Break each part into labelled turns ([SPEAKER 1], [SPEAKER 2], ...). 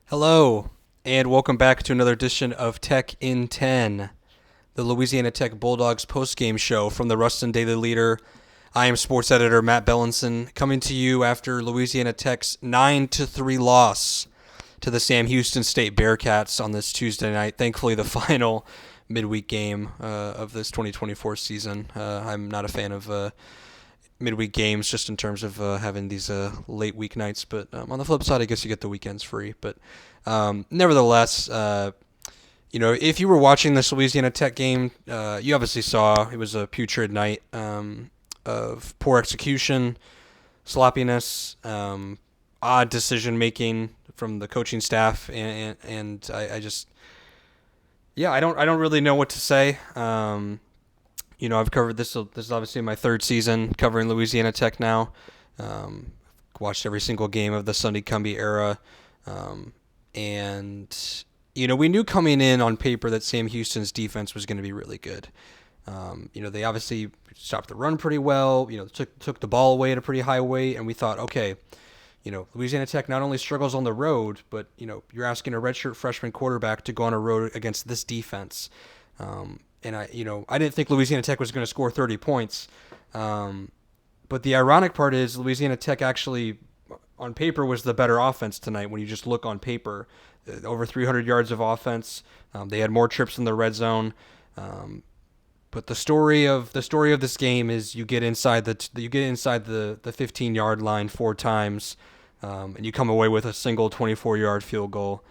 [SPEAKER 1] Hello, and welcome back to another edition of Tech in 10, the Louisiana Tech Bulldogs postgame show from the Ruston Daily Leader. I am sports editor Matt Bellinson, coming to you after Louisiana Tech's 9-3 loss to the Sam Houston State Bearcats on this Tuesday night. Thankfully, the final midweek game of this 2024 season. I'm not a fan of midweek games just in terms of having these late weeknights. But on the flip side, I guess you get the weekends free. But nevertheless, if you were watching this Louisiana Tech game, you obviously saw it was a putrid night of poor execution, sloppiness, odd decision making from the coaching staff, and I just, yeah, I don't really know what to say. I've covered this. This is obviously my third season covering Louisiana Tech now. Watched every single game of the Sunday Cumbie era, and we knew coming in on paper that Sam Houston's defense was going to be really good. They obviously stopped the run pretty well. Took the ball away at a pretty high rate, and we thought, okay, Louisiana Tech not only struggles on the road, but you're asking a redshirt freshman quarterback to go on a road against this defense. And I didn't think Louisiana Tech was going to score 30 points. But the ironic part is Louisiana Tech actually, on paper, was the better offense tonight. When you just look on paper, over 300 yards of offense. They had more trips in the red zone. But the story of this game is you get inside the 15-yard line 4 times, and you come away with a single 24-yard field goal.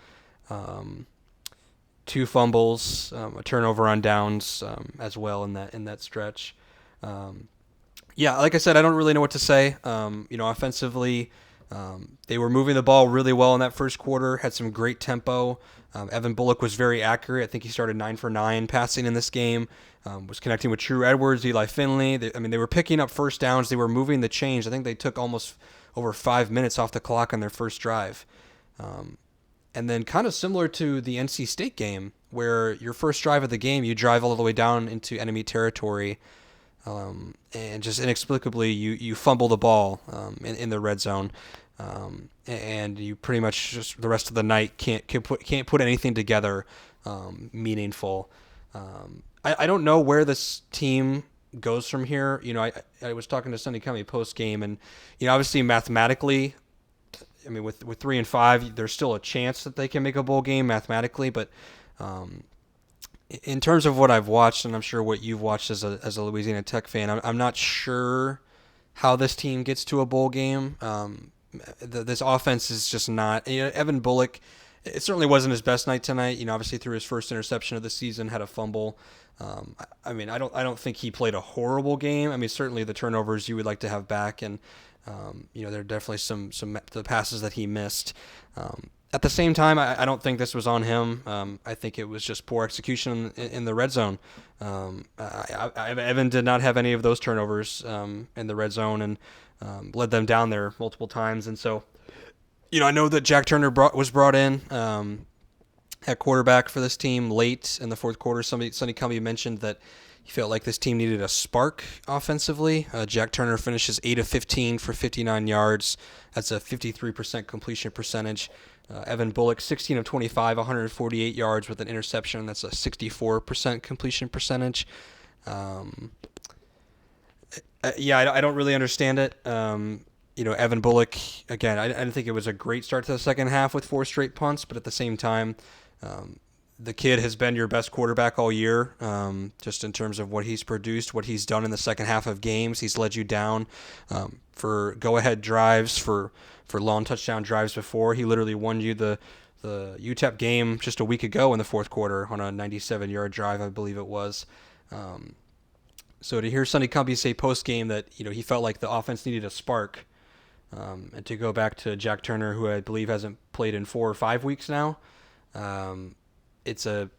[SPEAKER 1] 2 fumbles, a turnover on downs as well in that stretch. Like I said, I don't really know what to say. Offensively, they were moving the ball really well in that first quarter, had some great tempo. Evan Bullock was very accurate. I think he started 9 for 9 passing in this game. Was connecting with True Edwards, Eli Finley. They were picking up first downs. They were moving the chains. I think they took almost over 5 minutes off the clock on their first drive. And then kind of similar to the NC State game, where your first drive of the game, you drive all the way down into enemy territory, and just inexplicably you fumble the ball in the red zone, and you pretty much just the rest of the night can't put anything together meaningful. I don't know where this team goes from here. I was talking to Sunday County post game, and obviously mathematically, with 3 and 5, there's still a chance that they can make a bowl game mathematically. But in terms of what I've watched, and I'm sure what you've watched as a Louisiana Tech fan, I'm not sure how this team gets to a bowl game. This offense is just not. Evan Bullock, it certainly wasn't his best night tonight. Obviously threw his first interception of the season, had a fumble. I don't think he played a horrible game. Certainly the turnovers you would like to have back, and there are definitely some the passes that he missed. At the same time, I don't think this was on him. I think it was just poor execution in the red zone. Evan did not have any of those turnovers in the red zone, and led them down there multiple times. And so, I know that Jack Turner was brought in at quarterback for this team late in the fourth quarter. Sonny Cumbie mentioned that he felt like this team needed a spark offensively. Jack Turner finishes 8 of 15 for 59 yards. That's a 53% completion percentage. Evan Bullock, 16 of 25, 148 yards with an interception. That's a 64% completion percentage. I don't really understand it. Evan Bullock, again, I didn't think it was a great start to the second half with 4 straight punts, but at the same time, the kid has been your best quarterback all year, just in terms of what he's produced, what he's done in the second half of games. He's led you down for go-ahead drives, for long touchdown drives before. He literally won you the UTEP game just a week ago in the fourth quarter on a 97-yard drive, I believe it was. So to hear Sonny Cumbie say post-game that he felt like the offense needed a spark, and to go back to Jack Turner, who I believe hasn't played in 4 or 5 weeks now, it's a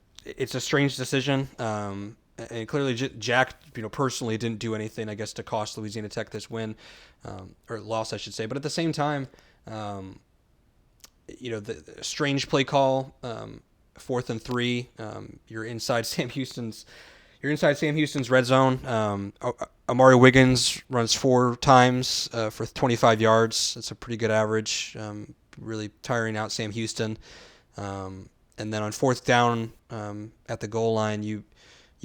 [SPEAKER 1] strange decision. And clearly Jack, personally didn't do anything, I guess, to cost Louisiana Tech this win, or loss, I should say. But at the same time, the strange play call, 4th and 3. You're inside Sam Houston's red zone. Amari Wiggins runs 4 times for 25 yards. That's a pretty good average. really tiring out Sam Houston. And then on fourth down at the goal line, you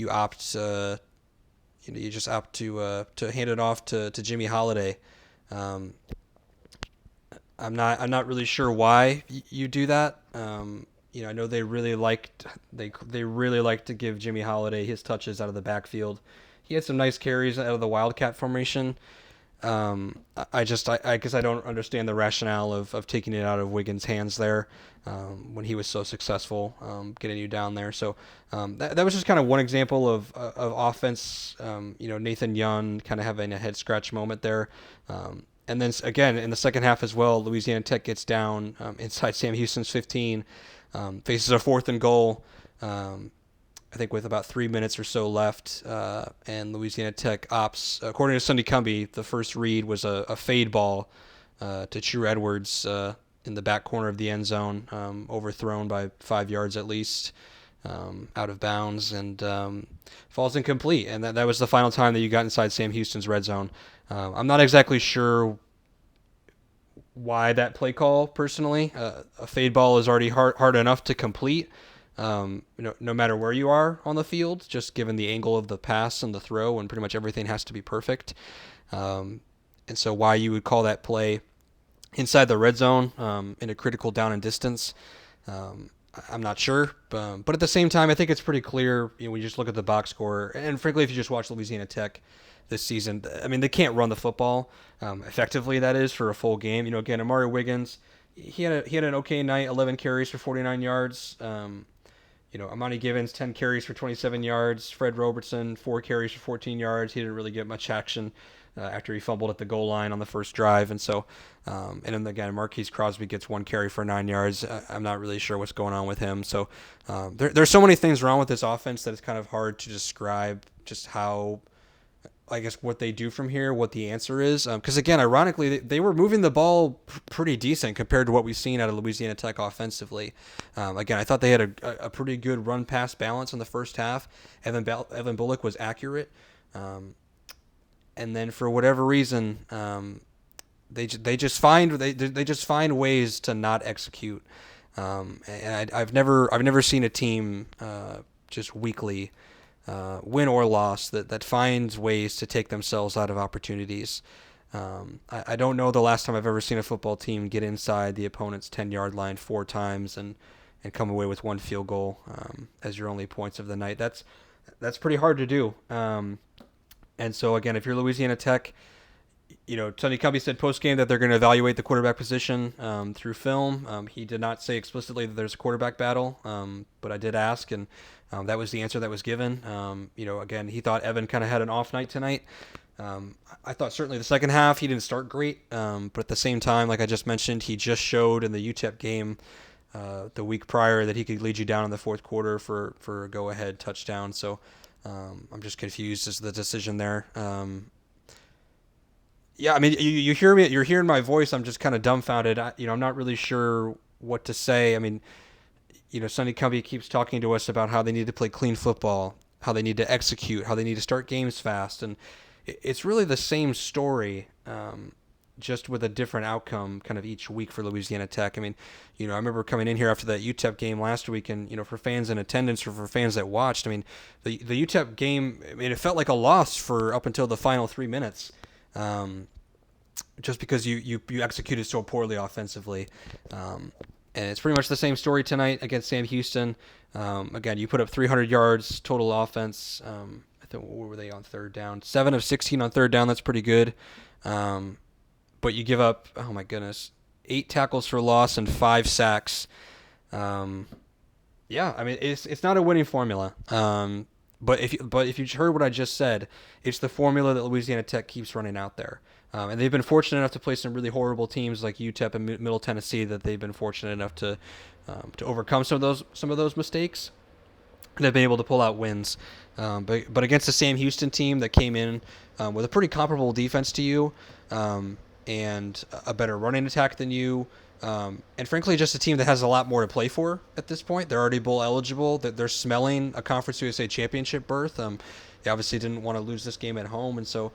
[SPEAKER 1] opt you just opt to hand it off to Jimmy Holiday. Um, I'm not really sure why you do that. I know they really like to give Jimmy Holiday his touches out of the backfield. He had some nice carries out of the Wildcat formation. I guess I don't understand the rationale of taking it out of Wiggins' hands there when he was so successful getting you down there. So that was just kind of one example of offense. Nathan Young kind of having a head scratch moment there. And then again in the second half as well, Louisiana Tech gets down inside Sam Houston's 15, faces a fourth and goal. I think with about 3 minutes or so left, and Louisiana Tech opts, according to Sunday Cumby, the first read was a fade ball to True Edwards in the back corner of the end zone, overthrown by 5 yards at least, out of bounds, and falls incomplete. And that was the final time that you got inside Sam Houston's red zone. I'm not exactly sure why that play call, personally. A fade ball is already hard enough to complete. No matter where you are on the field, just given the angle of the pass and the throw, and pretty much everything has to be perfect. And so why you would call that play inside the red zone in a critical down and distance, I'm not sure. But at the same time, I think it's pretty clear when you just look at the box score. And frankly, if you just watch Louisiana Tech this season, I mean, they can't run the football effectively, that is, for a full game. Again, Amari Wiggins, he had an okay night, 11 carries for 49 yards. Amani Givens, 10 carries for 27 yards. Fred Robertson, 4 carries for 14 yards. He didn't really get much action after he fumbled at the goal line on the first drive. And so, and then again, Marquise Crosby gets 1 carry for 9 yards. I'm not really sure what's going on with him. So there's so many things wrong with this offense that it's kind of hard to describe just how, I guess, what they do from here, what the answer is. Because, again, ironically, they were moving the ball pretty decent compared to what we've seen out of Louisiana Tech offensively. Again, I thought they had a pretty good run-pass balance in the first half. Evan Bullock was accurate. And then for whatever reason, they just find ways to not execute. And I've never seen a team just weekly win or loss that finds ways to take themselves out of opportunities. I don't know the last time I've ever seen a football team get inside the opponent's 10-yard line 4 times and come away with 1 field goal as your only points of the night. That's pretty hard to do. And so again, if you're Louisiana Tech, Tony Cumby said post-game that they're going to evaluate the quarterback position through film. He did not say explicitly that there's a quarterback battle, but I did ask, and that was the answer that was given. Again, he thought Evan kind of had an off night tonight. I thought certainly the second half he didn't start great, but at the same time, like I just mentioned, he just showed in the UTEP game the week prior that he could lead you down in the fourth quarter for a go-ahead touchdown. So I'm just confused as to the decision there. Yeah, I mean, you hear me. You're hearing my voice. I'm just kind of dumbfounded. I'm not really sure what to say. I mean, Sonny Cumby keeps talking to us about how they need to play clean football, how they need to execute, how they need to start games fast, and it's really the same story, just with a different outcome kind of each week for Louisiana Tech. I mean, I remember coming in here after that UTEP game last week, and for fans in attendance or for fans that watched, I mean, the UTEP game, I mean, it felt like a loss for up until the final 3 minutes. Just because you executed so poorly offensively. And it's pretty much the same story tonight against Sam Houston. Again, you put up 300 yards total offense. I think, what were they on third down? 7 of 16 on third down. That's pretty good. But you give up, oh my goodness, 8 tackles for loss and 5 sacks. Yeah, I mean, it's not a winning formula. But if you heard what I just said, it's the formula that Louisiana Tech keeps running out there. And they've been fortunate enough to play some really horrible teams like UTEP and Middle Tennessee that they've been fortunate enough to overcome some of those mistakes. They've been able to pull out wins. But against the Sam Houston team that came in with a pretty comparable defense to you and a better running attack than you, and frankly, just a team that has a lot more to play for at this point. They're already bowl eligible. They're smelling a Conference USA championship berth. They obviously didn't want to lose this game at home, and so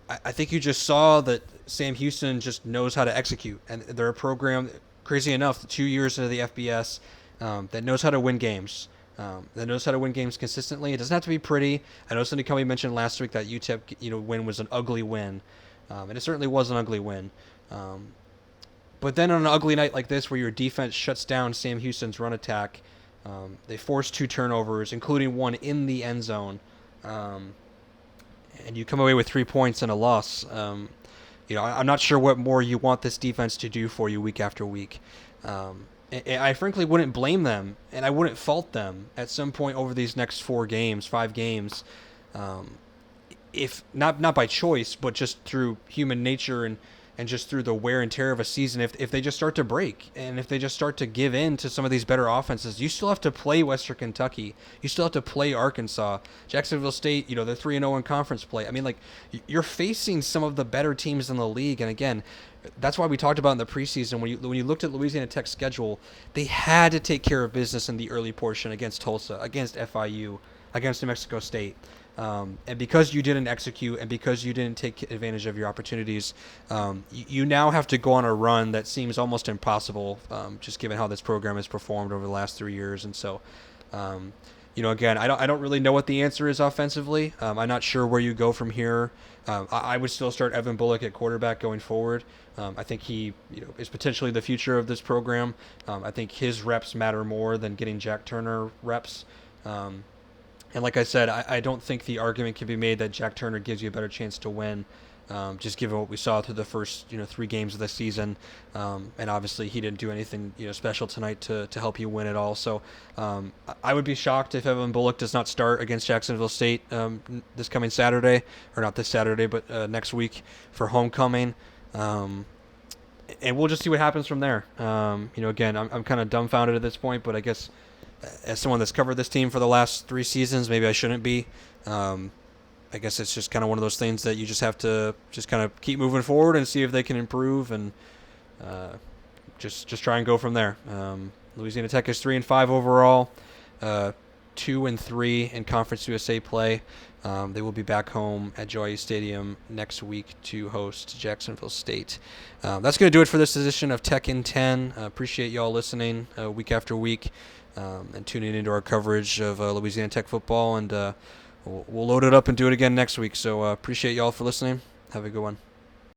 [SPEAKER 1] I think you just saw that Sam Houston just knows how to execute, and they're a program, crazy enough, 2 years into the FBS, that knows how to win games. That knows how to win games consistently. It doesn't have to be pretty. I know Cindy Covey mentioned last week that UTEP win was an ugly win, and it certainly was an ugly win. Um, but then on an ugly night like this, where your defense shuts down Sam Houston's run attack, they force 2 turnovers, including one in the end zone. Um, and you come away with 3 points and a loss. I'm not sure what more you want this defense to do for you week after week. And I frankly wouldn't blame them, and I wouldn't fault them at some point over these next 4 games, 5 games, um, if not by choice, but just through human nature and just through the wear and tear of a season. If they just start to break and if they just start to give in to some of these better offenses, you still have to play Western Kentucky. You still have to play Arkansas, Jacksonville State. They're 3-0 in conference play. I mean, like, you're facing some of the better teams in the league, and again, that's why we talked about in the preseason when you looked at Louisiana Tech's schedule, they had to take care of business in the early portion against Tulsa, against FIU, against New Mexico State. And because you didn't execute and because you didn't take advantage of your opportunities, you now have to go on a run that seems almost impossible, just given how this program has performed over the last 3 years. And so, again, I don't really know what the answer is offensively. I'm not sure where you go from here. I would still start Evan Bullock at quarterback going forward. I think he is potentially the future of this program. I think his reps matter more than getting Jack Turner reps. And like I said, I don't think the argument can be made that Jack Turner gives you a better chance to win, just given what we saw through the first 3 games of the season. And obviously he didn't do anything special tonight to help you win at all. So I would be shocked if Evan Bullock does not start against Jacksonville State this coming Saturday, or not this Saturday, but next week for homecoming. And we'll just see what happens from there. Again, I'm kind of dumbfounded at this point, but I guess as someone that's covered this team for the last 3 seasons, maybe I shouldn't be. I guess it's just kind of one of those things that you just have to just kind of keep moving forward and see if they can improve, and just try and go from there. Louisiana Tech is 3-5 overall, 2-3 in Conference USA play. They will be back home at Joy Stadium next week to host Jacksonville State. That's going to do it for this edition of Tech in 10. Appreciate y'all listening week after week. And tuning into our coverage of Louisiana Tech football, and we'll load it up and do it again next week. So appreciate y'all for listening. Have a good one.